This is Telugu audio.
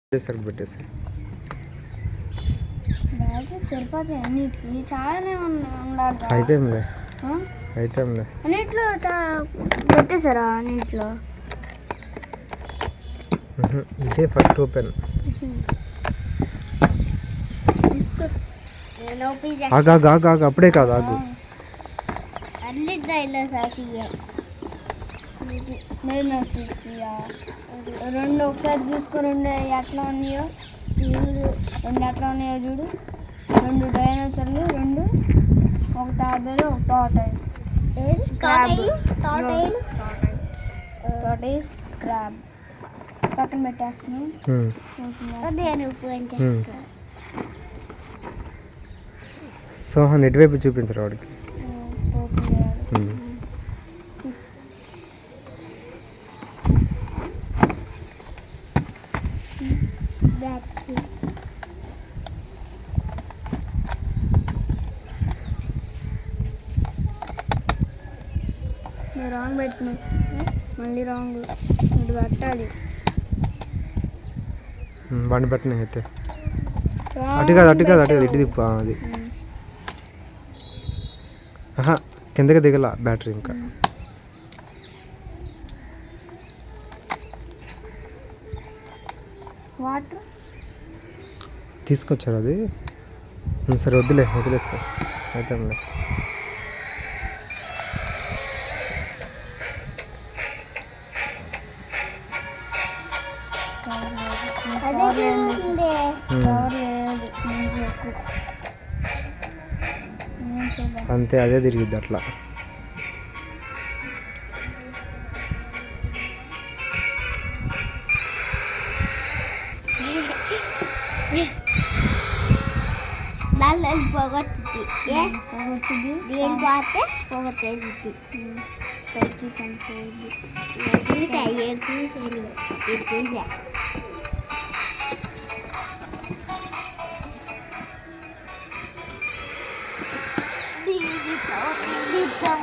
పెట్టేసారు పెట్టేసి సరిపోతాయి అన్నిటికి చాలానే ఉండాలి అయితేంలే అయితేంలే అన్నిట్లో పెట్టేశారా అన్నిట్లో ఇదే ఫస్ట్ ఓపెన్ ఆగు ఆగు ఆగు ఆగు అప్పుడే కాదు ఆగు రెండు ఒకసారి చూసుకో రెండు ఎట్లా ఉన్నాయో రెండు ఎట్లా ఉన్నాయో చూడు రెండు డైనోసార్లు రెండు ఒక తాబేలు ఒక టార్టాయిస్ క్రాబ్ పక్కన పెట్టేస్తున్నాను సోహన్ ఎటువైపు చూపించరు వాడికి రాంగ్ పెట్టిన మళ్ళీ రాంగ్ ఇది పెట్టాలి బండి పెట్టిన అయితే అటు కాదు అటు కాదు అటు కాదు ఇటు తిప్పు అది కిందకి దిగల బ్యాటరీ ఇంకా వాటర్ తీసుకొచ్చారు అది సరే వదిలేస్తా అయితే అంతే అదే తిరిగిద్ది అట్లా పొగొచ్చింది దేని పోతే పొగొచ్చేసింది పైకి కనిపోయింది తీసా